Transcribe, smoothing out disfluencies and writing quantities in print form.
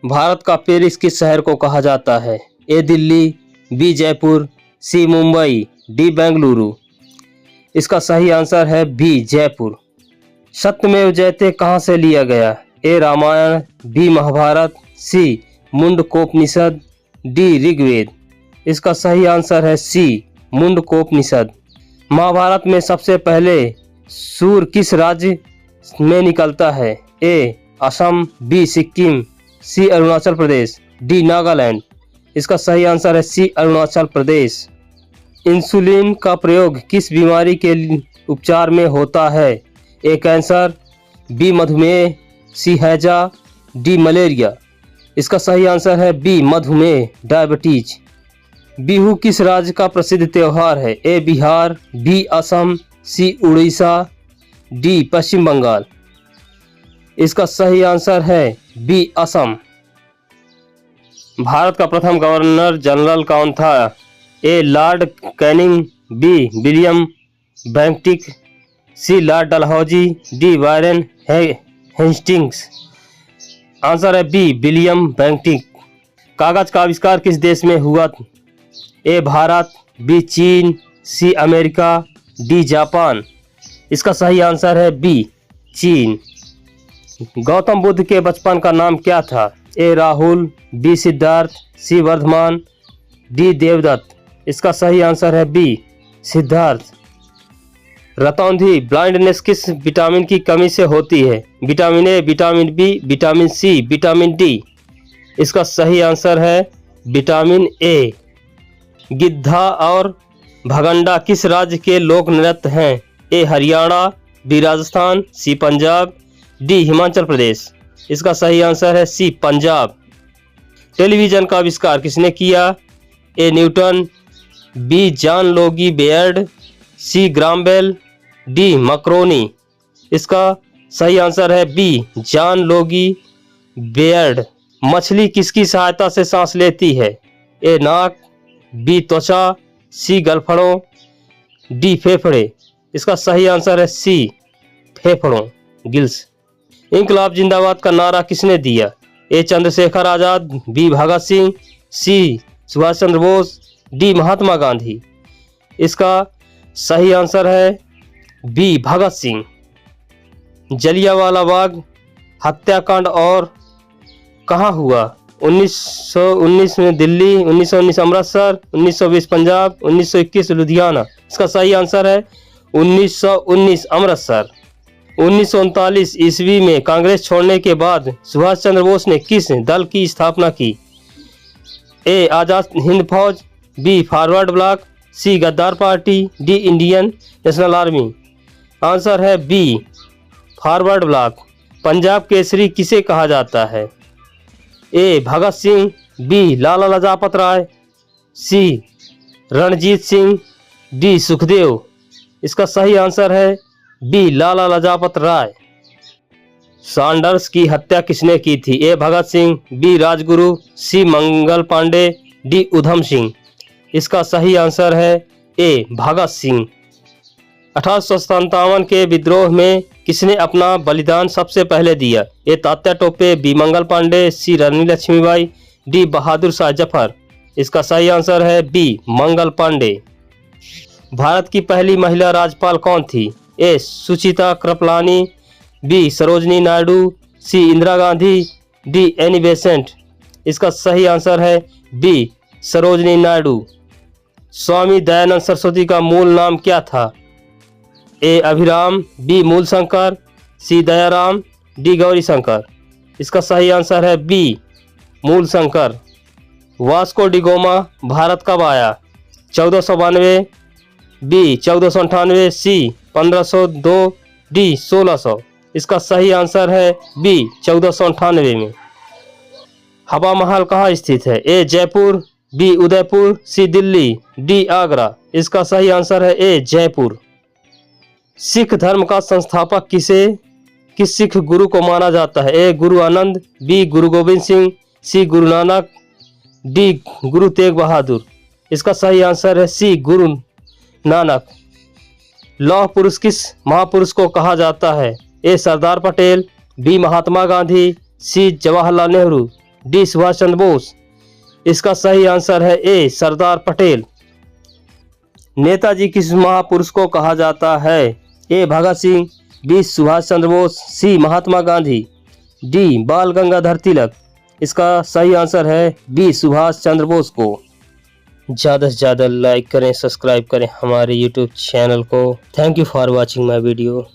भारत का पेरिस किस शहर को कहा जाता है? ए दिल्ली, बी जयपुर, सी मुंबई, डी बेंगलुरु। इसका सही आंसर है बी जयपुर। सत्यमेव जयते कहाँ से लिया गया? ए रामायण, बी महाभारत, सी मुंडकोपनिषद, डी ऋग्वेद। इसका सही आंसर है सी मुंडकोपनिषद। महाभारत में सबसे पहले सूर किस राज्य में निकलता है? ए असम, बी सिक्किम, सी अरुणाचल प्रदेश, डी नागालैंड। इसका सही आंसर है सी अरुणाचल प्रदेश। इंसुलिन का प्रयोग किस बीमारी के उपचार में होता है? ए कैंसर, बी मधुमेह, सी हैजा, डी मलेरिया। इसका सही आंसर है बी मधुमेह, डायबिटीज। बिहू किस राज्य का प्रसिद्ध त्यौहार है? ए बिहार, बी असम, सी उड़ीसा, डी पश्चिम बंगाल। इसका सही आंसर है बी असम। भारत का प्रथम गवर्नर जनरल कौन था? A Lord Canning, B William Bentinck, C Lord Dalhousie, D Warren Hastings. Answer है बी विलियम बेंटिक। कागज का आविष्कार किस देश में हुआ? ए भारत, बी चीन, सी अमेरिका, डी जापान। इसका सही आंसर है बी चीन। गौतम बुद्ध के बचपन का नाम क्या था? A Rahul, B Siddharth, C Vardhaman, D Devdutt. इसका सही आंसर है बी सिद्धार्थ। रतौंधी ब्लाइंडनेस किस विटामिन की कमी से होती है? Vitamin A, vitamin B, vitamin C, vitamin D. इसका सही आंसर है विटामिन ए। गिद्धा और भगंडा किस राज्य के लोक नृत्य हैं? ए हरियाणा, बी राजस्थान, सी पंजाब, डी हिमाचल प्रदेश। इसका सही आंसर है सी पंजाब। टेलीविजन का आविष्कार किसने किया? A Newton, B John Logie Baird, C Graham Bell, D Marconi. इसका सही आंसर है बी जॉन लोगी बेयर्ड। मछली किसकी सहायता से सांस लेती है? ए नाक, बी त्वचा, सी गलफड़ों, डी फेफड़े। इसका सही आंसर है सी फेफड़ों, गिल्स। इंकलाब जिंदाबाद का नारा किसने दिया? ए चंद्रशेखर आजाद, बी भगत सिंह, सी सुभाष चंद्र बोस, डी महात्मा गांधी। इसका सही आंसर है बी भगत सिंह। जलियांवाला बाग हत्याकांड और कहाँ हुआ? 1919 में दिल्ली, 1919 अमृतसर, 1920 पंजाब, 1921 लुधियाना। इसका सही आंसर है 1919 अमृतसर। 1939 ईस्वी में कांग्रेस छोड़ने के बाद सुभाष चंद्र बोस ने किस दल की स्थापना की? ए आजाद हिंद फौज, बी फॉरवर्ड ब्लॉक, सी गद्दार party, D Indian National Army. Answer है B forward block. Punjab Kesari किसे कहा जाता है? A Bhagat Singh, B Lala Lajpat Rai, C Ranjit Singh, D Sukhdev. इसका सही आंसर है बी लाला लाजपत राय। सैंडर्स की हत्या किसने की थी? A Bhagat Singh, B Rajguru, C Mangal Pandey, D Udham Singh. इसका सही आंसर है ए भगत सिंह। 1857 के विद्रोह में किसने अपना बलिदान सबसे पहले दिया? ए तात्या टोपे, बी मंगल पांडे, सी रानी लक्ष्मीबाई, डी बहादुर शाह जफर। इसका सही आंसर है बी मंगल पांडे। भारत की पहली महिला राज्यपाल कौन थी? A Sucheta Kripalani, B Sarojini Naidu, C Indira Gandhi, D Annie Besant. इसका सही आंसर है बी सरोजनी नायडू। स्वामी दयानंद सरस्वती का मूल नाम क्या था? A Abhiram, B Moolshankar, C Dayaram, D Gauri Shankar. इसका सही आंसर है B Moolshankar. Vasco da Gama Bharat कब आया? 1492, बी 1498, सी 1502, डी 1600। इसका सही आंसर है बी 1498 में। हवा महल कहाँ स्थित है? ए जयपुर, बी उदयपुर, सी दिल्ली, डी आगरा। इसका सही आंसर है ए जयपुर। सिख धर्म का संस्थापक किस सिख गुरु को माना जाता है? ए गुरु आनंद, बी गुरु गोविंद सिंह, सी गुरु नानक, डी गुरु तेग बहादुर। इसका सही आंसर है सी गुरु नानक। लौह पुरुष किस महापुरुष को कहा जाता है? ए सरदार पटेल, बी महात्मा गांधी, सी जवाहरलाल नेहरू, डी सुभाष चंद्र बोस। इसका सही आंसर है ए सरदार पटेल। नेताजी किस महापुरुष को कहा जाता है? A Bhagat Singh, B Subhash Chandra Bose, C Mahatma Gandhi, D बाल गंगाधर तिलक। इसका सही आंसर है बी सुभाष चंद्र बोस को। ज़्यादा से ज़्यादा लाइक करें, सब्सक्राइब करें हमारे YouTube चैनल को। Thank you for watching my video.